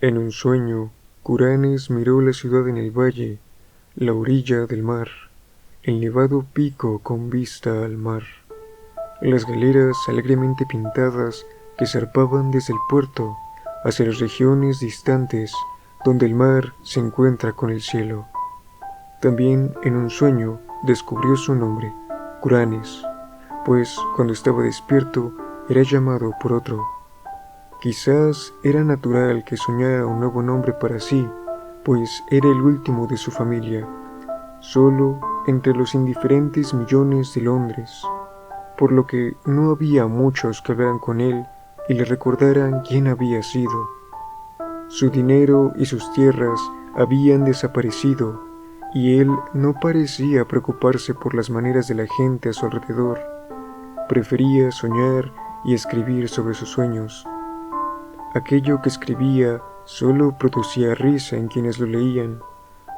En un sueño, Curanes miró la ciudad en el valle, la orilla del mar, el nevado pico con vista al mar, las galeras alegremente pintadas que zarpaban desde el puerto hacia las regiones distantes donde el mar se encuentra con el cielo. También en un sueño descubrió su nombre, Curanes, pues cuando estaba despierto era llamado por otro. Quizás era natural que soñara un nuevo nombre para sí, pues era el último de su familia, solo entre los indiferentes millones de Londres, por lo que no había muchos que hablaran con él y le recordaran quién había sido. Su dinero y sus tierras habían desaparecido, y él no parecía preocuparse por las maneras de la gente a su alrededor. Prefería soñar y escribir sobre sus sueños. Aquello que escribía solo producía risa en quienes lo leían,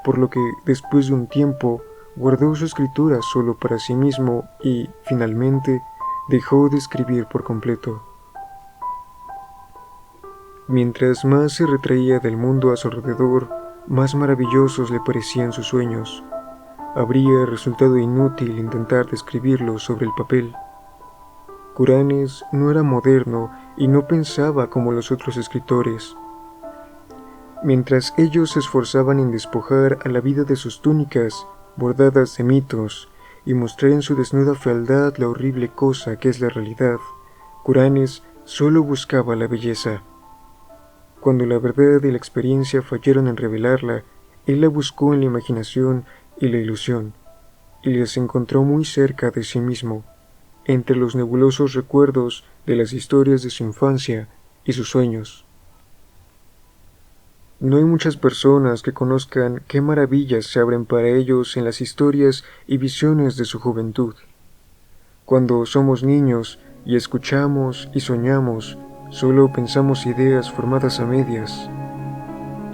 por lo que después de un tiempo guardó su escritura solo para sí mismo y, finalmente, dejó de escribir por completo. Mientras más se retraía del mundo a su alrededor, más maravillosos le parecían sus sueños. Habría resultado inútil intentar describirlos sobre el papel. Curanes no era moderno y no pensaba como los otros escritores. Mientras ellos se esforzaban en despojar a la vida de sus túnicas bordadas de mitos y mostrar en su desnuda fealdad la horrible cosa que es la realidad, Curanes solo buscaba la belleza. Cuando la verdad y la experiencia fallaron en revelarla, él la buscó en la imaginación y la ilusión, y las encontró muy cerca de sí mismo, entre los nebulosos recuerdos de las historias de su infancia y sus sueños. No hay muchas personas que conozcan qué maravillas se abren para ellos en las historias y visiones de su juventud. Cuando somos niños y escuchamos y soñamos, solo pensamos ideas formadas a medias.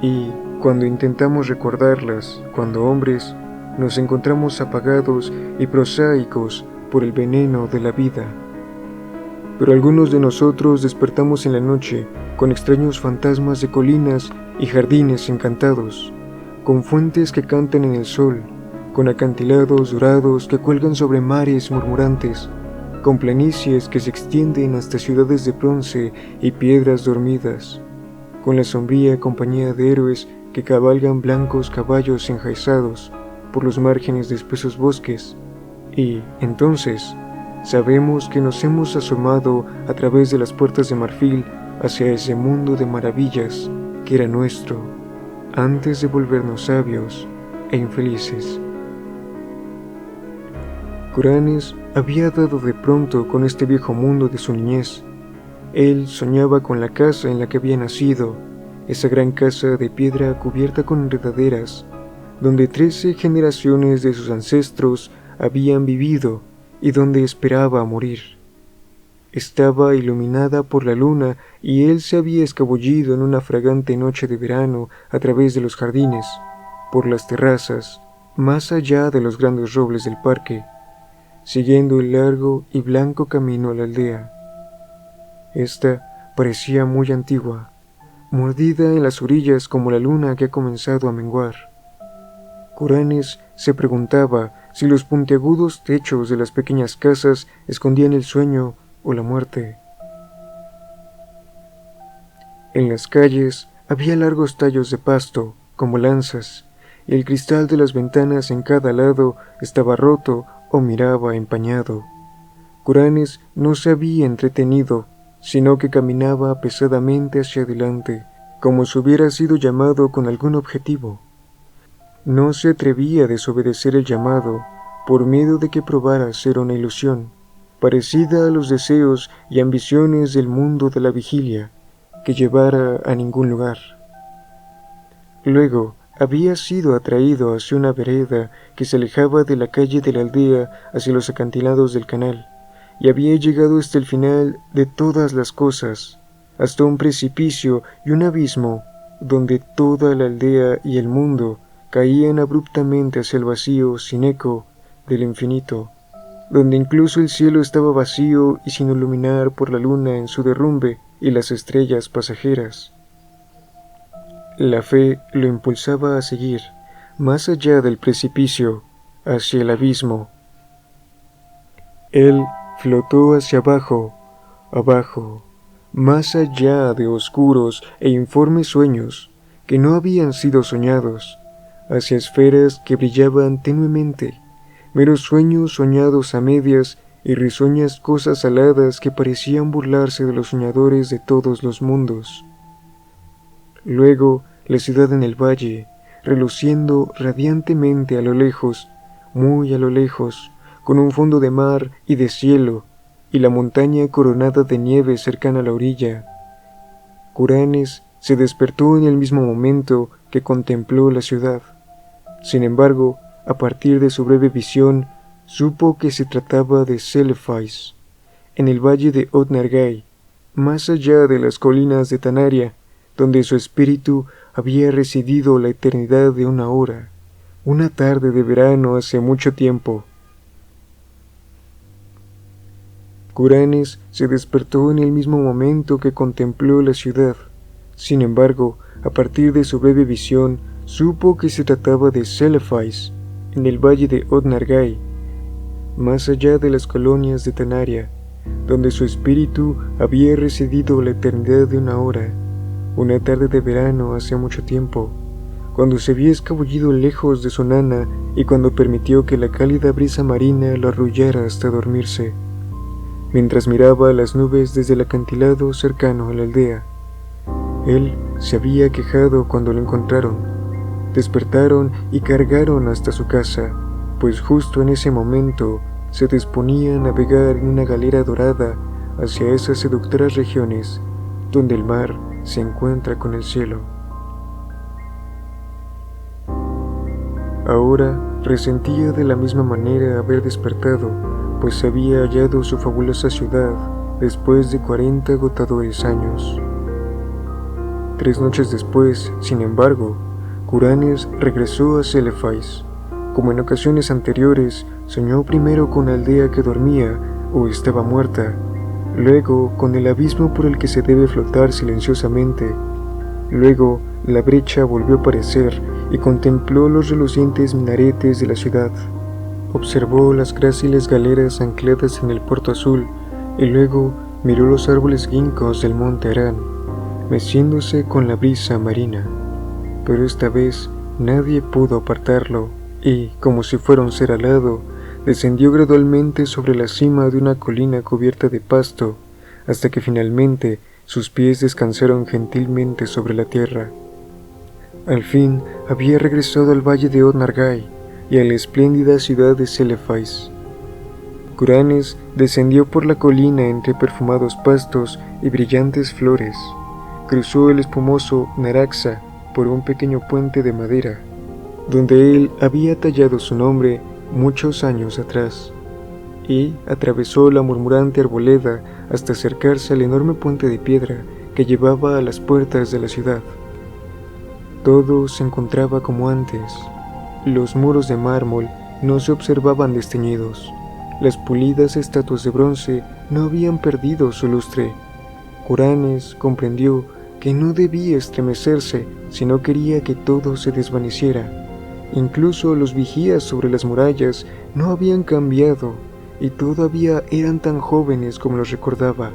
Y cuando intentamos recordarlas, cuando hombres, nos encontramos apagados y prosaicos por el veneno de la vida. Pero algunos de nosotros despertamos en la noche con extraños fantasmas de colinas y jardines encantados, con fuentes que cantan en el sol, con acantilados dorados que cuelgan sobre mares murmurantes, con planicies que se extienden hasta ciudades de bronce y piedras dormidas, con la sombría compañía de héroes que cabalgan blancos caballos enjaizados por los márgenes de espesos bosques, y entonces sabemos que nos hemos asomado a través de las puertas de marfil hacia ese mundo de maravillas que era nuestro, antes de volvernos sabios e infelices. Curanes había dado de pronto con este viejo mundo de su niñez. Él soñaba con la casa en la que había nacido, esa gran casa de piedra cubierta con enredaderas, donde 13 generaciones de sus ancestros habían vivido y donde esperaba morir. Estaba iluminada por la luna y él se había escabullido en una fragante noche de verano a través de los jardines, por las terrazas, más allá de los grandes robles del parque, siguiendo el largo y blanco camino a la aldea. Esta parecía muy antigua, mordida en las orillas como la luna que ha comenzado a menguar. Curanes se preguntaba si los puntiagudos techos de las pequeñas casas escondían el sueño o la muerte. En las calles había largos tallos de pasto, como lanzas, y el cristal de las ventanas en cada lado estaba roto o miraba empañado. Curanes no se había entretenido, sino que caminaba pesadamente hacia adelante, como si hubiera sido llamado con algún objetivo. No se atrevía a desobedecer el llamado, por miedo de que probara ser una ilusión, parecida a los deseos y ambiciones del mundo de la vigilia, que llevara a ningún lugar. Luego había sido atraído hacia una vereda que se alejaba de la calle de la aldea hacia los acantilados del canal, y había llegado hasta el final de todas las cosas, hasta un precipicio y un abismo donde toda la aldea y el mundo caían abruptamente hacia el vacío sin eco del infinito, donde incluso el cielo estaba vacío y sin iluminar por la luna en su derrumbe y las estrellas pasajeras. La fe lo impulsaba a seguir, más allá del precipicio, hacia el abismo. Él flotó hacia abajo, abajo, más allá de oscuros e informes sueños que no habían sido soñados, hacia esferas que brillaban tenuemente, meros sueños soñados a medias y risueñas cosas aladas que parecían burlarse de los soñadores de todos los mundos. Luego, la ciudad en el valle, reluciendo radiantemente a lo lejos, muy a lo lejos, con un fondo de mar y de cielo, y la montaña coronada de nieve cercana a la orilla. Curanes se despertó en el mismo momento que contempló la ciudad. Sin embargo, a partir de su breve visión, supo que se trataba de Celephais, en el valle de Otnargai, más allá de las colinas de Tanaria, donde su espíritu había residido la eternidad de una hora, una tarde de verano hace mucho tiempo. Curanes se despertó en el mismo momento que contempló la ciudad. Sin embargo, a partir de su breve visión, supo que se trataba de Celephais, en el valle de Otnargai, más allá de las colonias de Tanaria, donde su espíritu había residido la eternidad de una hora, una tarde de verano hace mucho tiempo, cuando se había escabullido lejos de su nana y cuando permitió que la cálida brisa marina lo arrullara hasta dormirse, mientras miraba las nubes desde el acantilado cercano a la aldea. Él se había quejado cuando lo encontraron. Despertaron y cargaron hasta su casa, pues justo en ese momento se disponía a navegar en una galera dorada hacia esas seductoras regiones donde el mar se encuentra con el cielo. Ahora resentía de la misma manera haber despertado, pues había hallado su fabulosa ciudad después de 40 agotadores años. 3 noches después, sin embargo, Curanes regresó a Celephais. Como en ocasiones anteriores, soñó primero con la aldea que dormía o estaba muerta, luego con el abismo por el que se debe flotar silenciosamente. Luego la brecha volvió a aparecer y contempló los relucientes minaretes de la ciudad. Observó las gráciles galeras ancladas en el puerto azul y luego miró los árboles ginkgos del monte Arán, meciéndose con la brisa marina. Pero esta vez nadie pudo apartarlo y, como si fuera un ser alado, descendió gradualmente sobre la cima de una colina cubierta de pasto, hasta que finalmente sus pies descansaron gentilmente sobre la tierra. Al fin había regresado al valle de Otnargai y a la espléndida ciudad de Celephais. Curanes descendió por la colina entre perfumados pastos y brillantes flores. Cruzó el espumoso Naraxa por un pequeño puente de madera, donde él había tallado su nombre muchos años atrás, y atravesó la murmurante arboleda hasta acercarse al enorme puente de piedra que llevaba a las puertas de la ciudad. Todo se encontraba como antes. Los muros de mármol no se observaban desteñidos. Las pulidas estatuas de bronce no habían perdido su lustre. Curanes comprendió que no debía estremecerse si no quería que todo se desvaneciera. Incluso los vigías sobre las murallas no habían cambiado y todavía eran tan jóvenes como los recordaba.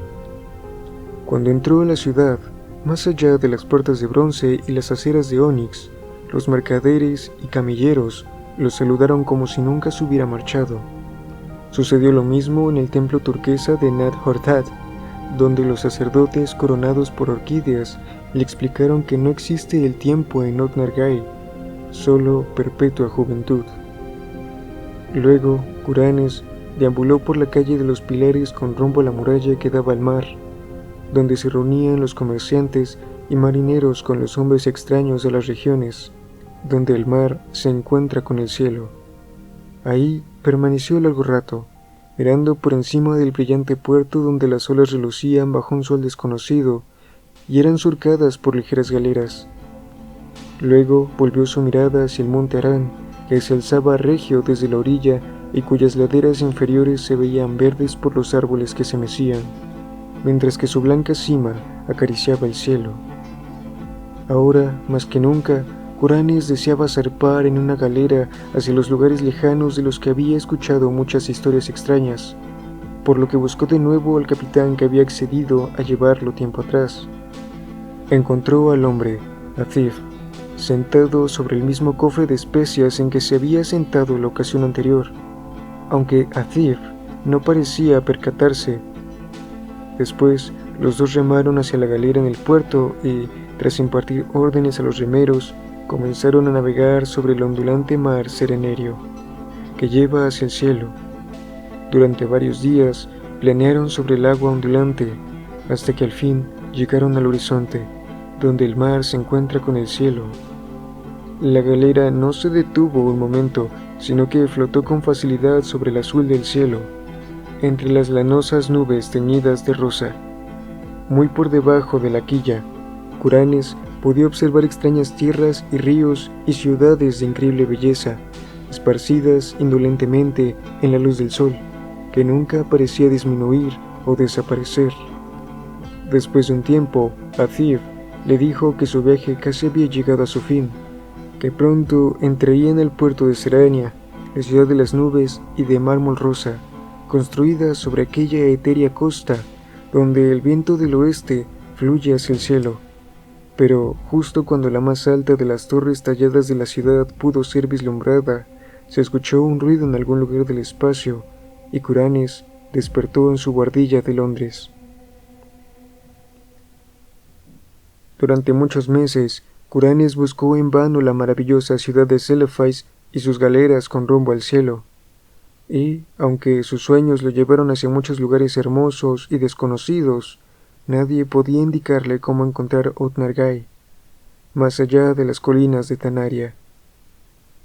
Cuando entró a la ciudad, más allá de las puertas de bronce y las aceras de ónix, los mercaderes y camilleros lo saludaron como si nunca se hubiera marchado. Sucedió lo mismo en el templo turquesa de Nat Hortat, donde los sacerdotes coronados por orquídeas le explicaron que no existe el tiempo en Otnargai, solo perpetua juventud. Luego, Curanes deambuló por la calle de los pilares con rumbo a la muralla que daba al mar, donde se reunían los comerciantes y marineros con los hombres extraños de las regiones, donde el mar se encuentra con el cielo. Ahí permaneció largo rato, mirando por encima del brillante puerto donde las olas relucían bajo un sol desconocido y eran surcadas por ligeras galeras. Luego volvió su mirada hacia el monte Arán, que se alzaba regio desde la orilla y cuyas laderas inferiores se veían verdes por los árboles que se mecían, mientras que su blanca cima acariciaba el cielo. Ahora, más que nunca, Curanes deseaba zarpar en una galera hacia los lugares lejanos de los que había escuchado muchas historias extrañas, por lo que buscó de nuevo al capitán que había accedido a llevarlo tiempo atrás. Encontró al hombre, Athif, sentado sobre el mismo cofre de especias en que se había sentado la ocasión anterior, aunque Athif no parecía percatarse. Después, los dos remaron hacia la galera en el puerto y, tras impartir órdenes a los remeros, comenzaron a navegar sobre el ondulante mar Serenerio, que lleva hacia el cielo. Durante varios días planearon sobre el agua ondulante, hasta que al fin llegaron al horizonte, donde el mar se encuentra con el cielo. La galera no se detuvo un momento, sino que flotó con facilidad sobre el azul del cielo, entre las lanosas nubes teñidas de rosa. Muy por debajo de la quilla, Curanes podía observar extrañas tierras y ríos y ciudades de increíble belleza, esparcidas indolentemente en la luz del sol, que nunca parecía disminuir o desaparecer. Después de un tiempo, Athif le dijo que su viaje casi había llegado a su fin, que pronto entraría en el puerto de Serenia, la ciudad de las nubes y de mármol rosa, construida sobre aquella etérea costa donde el viento del oeste fluye hacia el cielo. Pero justo cuando la más alta de las torres talladas de la ciudad pudo ser vislumbrada, se escuchó un ruido en algún lugar del espacio, y Curanes despertó en su guardilla de Londres. Durante muchos meses, Curanes buscó en vano la maravillosa ciudad de Celephais y sus galeras con rumbo al cielo. Y, aunque sus sueños lo llevaron hacia muchos lugares hermosos y desconocidos, nadie podía indicarle cómo encontrar Ut-Nargai, más allá de las colinas de Tanaria.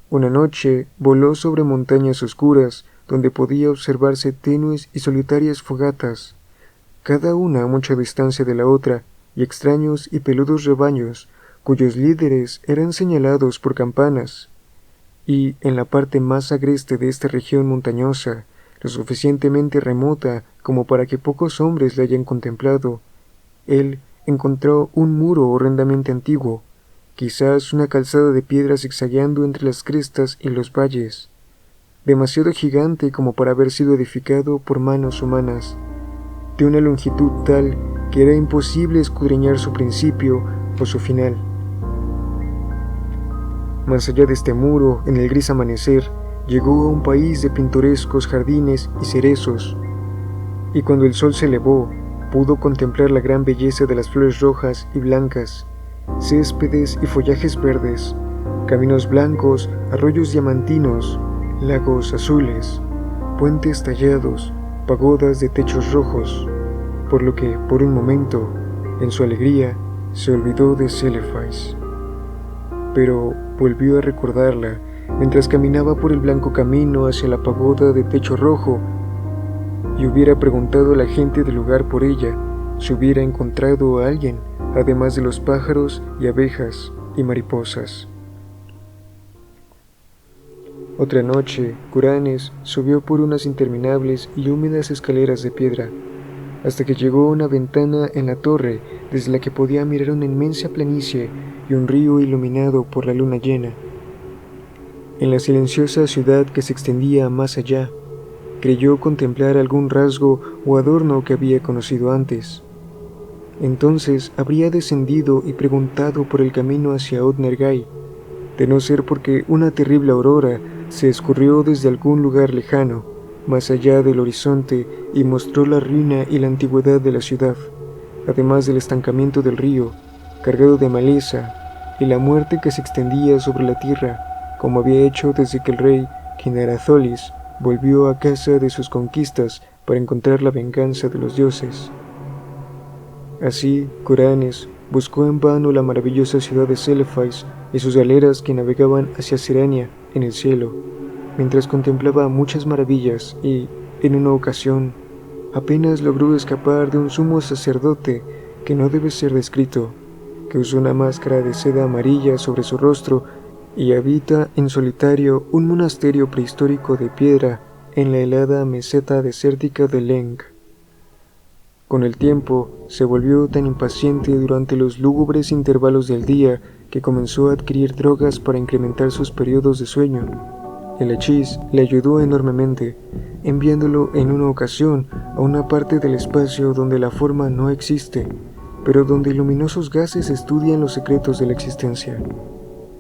Una noche voló sobre montañas oscuras, donde podía observarse tenues y solitarias fogatas, cada una a mucha distancia de la otra, y extraños y peludos rebaños, cuyos líderes eran señalados por campanas. Y en la parte más agreste de esta región montañosa, lo suficientemente remota como para que pocos hombres la hayan contemplado, él encontró un muro horrendamente antiguo, quizás una calzada de piedras zigzagueando entre las crestas y los valles, demasiado gigante como para haber sido edificado por manos humanas, de una longitud tal que era imposible escudriñar su principio o su final. Más allá de este muro, en el gris amanecer, llegó a un país de pintorescos jardines y cerezos, y cuando el sol se elevó, pudo contemplar la gran belleza de las flores rojas y blancas, céspedes y follajes verdes, caminos blancos, arroyos diamantinos, lagos azules, puentes tallados, pagodas de techos rojos, por lo que, por un momento, en su alegría, se olvidó de Celephais. Pero volvió a recordarla mientras caminaba por el blanco camino hacia la pagoda de techo rojo, y hubiera preguntado a la gente del lugar por ella, si hubiera encontrado a alguien, además de los pájaros y abejas y mariposas. Otra noche, Curanes subió por unas interminables y húmedas escaleras de piedra, hasta que llegó a una ventana en la torre desde la que podía mirar una inmensa planicie y un río iluminado por la luna llena. En la silenciosa ciudad que se extendía más allá, creyó contemplar algún rasgo o adorno que había conocido antes. Entonces habría descendido y preguntado por el camino hacia Ut-Nargai, de no ser porque una terrible aurora se escurrió desde algún lugar lejano, más allá del horizonte, y mostró la ruina y la antigüedad de la ciudad, además del estancamiento del río, cargado de maleza, y la muerte que se extendía sobre la tierra, como había hecho desde que el rey Kinaratholis volvió a casa de sus conquistas para encontrar la venganza de los dioses. Así, Curanes buscó en vano la maravillosa ciudad de Celephais y sus galeras que navegaban hacia Serenia en el cielo, mientras contemplaba muchas maravillas y, en una ocasión, apenas logró escapar de un sumo sacerdote que no debe ser descrito, que usó una máscara de seda amarilla sobre su rostro y habita en solitario un monasterio prehistórico de piedra en la helada meseta desértica de Leng. Con el tiempo, se volvió tan impaciente durante los lúgubres intervalos del día que comenzó a adquirir drogas para incrementar sus periodos de sueño. El hachís le ayudó enormemente, enviándolo en una ocasión a una parte del espacio donde la forma no existe, pero donde luminosos gases estudian los secretos de la existencia.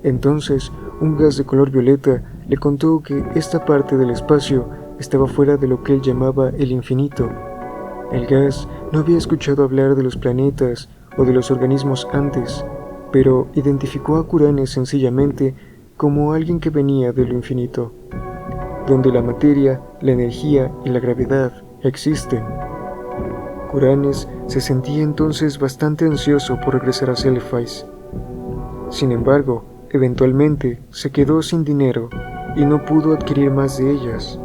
Entonces, un gas de color violeta le contó que esta parte del espacio estaba fuera de lo que él llamaba el infinito. El gas no había escuchado hablar de los planetas o de los organismos antes, pero identificó a Kuranes sencillamente como alguien que venía de lo infinito, donde la materia, la energía y la gravedad existen. Kuranes se sentía entonces bastante ansioso por regresar a Celephais. Sin embargo, eventualmente se quedó sin dinero y no pudo adquirir más de ellas.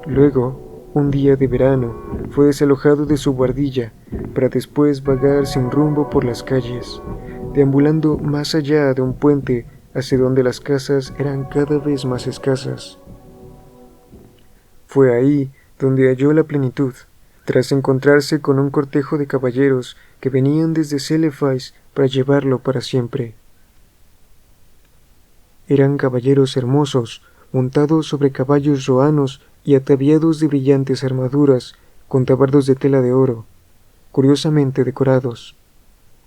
Luego, un día de verano, fue desalojado de su guardilla para después vagar sin rumbo por las calles, deambulando más allá de un puente hacia donde las casas eran cada vez más escasas. Fue ahí donde halló la plenitud, tras encontrarse con un cortejo de caballeros que venían desde Celephais para llevarlo para siempre. Eran caballeros hermosos, montados sobre caballos roanos y ataviados de brillantes armaduras con tabardos de tela de oro, curiosamente decorados.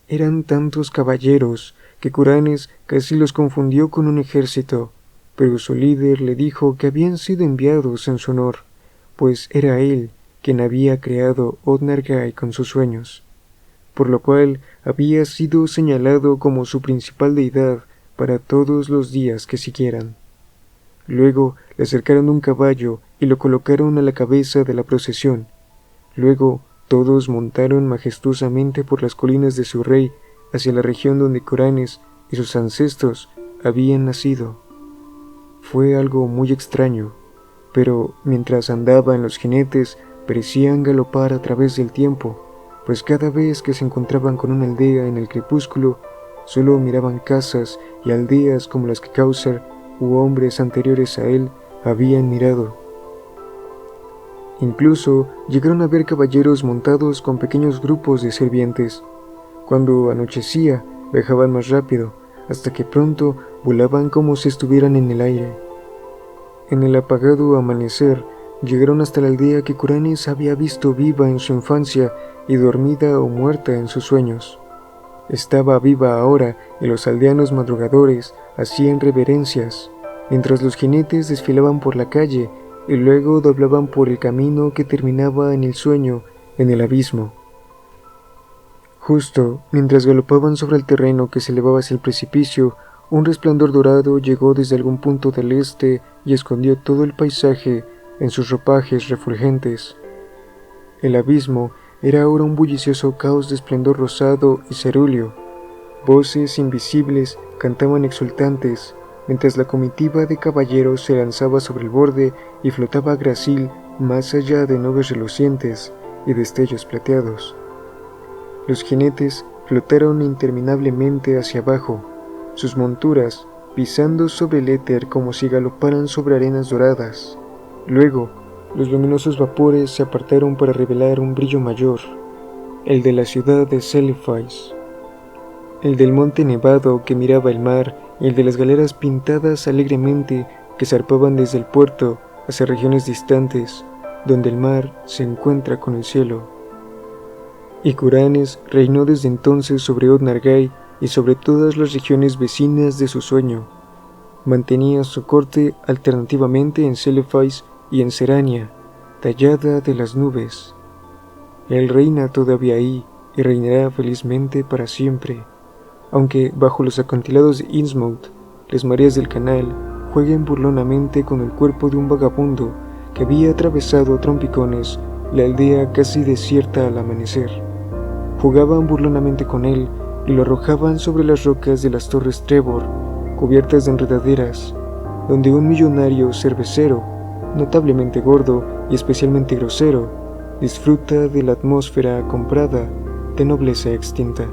Eran tantos caballeros que Kuranes casi los confundió con un ejército, pero su líder le dijo que habían sido enviados en su honor, pues era él quien había creado Oth-Nargai con sus sueños, por lo cual había sido señalado como su principal deidad para todos los días que siguieran. Luego le acercaron un caballo y lo colocaron a la cabeza de la procesión. Luego todos montaron majestuosamente por las colinas de su rey hacia la región donde Kuranes y sus ancestros habían nacido. Fue algo muy extraño, pero mientras andaban los jinetes parecían galopar a través del tiempo, pues cada vez que se encontraban con una aldea en el crepúsculo, solo miraban casas y aldeas como las que Kausar u hombres anteriores a él habían mirado. Incluso llegaron a ver caballeros montados con pequeños grupos de sirvientes. Cuando anochecía, viajaban más rápido, hasta que pronto volaban como si estuvieran en el aire. En el apagado amanecer, llegaron hasta la aldea que Kuranes había visto viva en su infancia y dormida o muerta en sus sueños. Estaba viva ahora y los aldeanos madrugadores hacían reverencias, mientras los jinetes desfilaban por la calle y luego doblaban por el camino que terminaba en el sueño, en el abismo. Justo mientras galopaban sobre el terreno que se elevaba hacia el precipicio, un resplandor dorado llegó desde algún punto del este y escondió todo el paisaje en sus ropajes refulgentes. El abismo era ahora un bullicioso caos de esplendor rosado y cerúleo. Voces invisibles cantaban exultantes, mientras la comitiva de caballeros se lanzaba sobre el borde y flotaba grácil más allá de nubes relucientes y destellos plateados. Los jinetes flotaron interminablemente hacia abajo, sus monturas pisando sobre el éter como si galoparan sobre arenas doradas. Luego, los luminosos vapores se apartaron para revelar un brillo mayor, el de la ciudad de Celephais, el del monte nevado que miraba el mar y el de las galeras pintadas alegremente que zarpaban desde el puerto hacia regiones distantes, donde el mar se encuentra con el cielo. Y Kuranes reinó desde entonces sobre Oth-Nargai y sobre todas las regiones vecinas de su sueño. Mantenía su corte alternativamente en Celephais y en Serania, tallada de las nubes. Él reina todavía ahí y reinará felizmente para siempre, aunque bajo los acantilados de Innsmouth, las mareas del canal jueguen burlonamente con el cuerpo de un vagabundo que había atravesado a trompicones la aldea casi desierta al amanecer. Jugaban burlonamente con él y lo arrojaban sobre las rocas de las torres Trevor, cubiertas de enredaderas, donde un millonario cervecero, notablemente gordo y especialmente grosero, disfruta de la atmósfera comprada de nobleza extinta.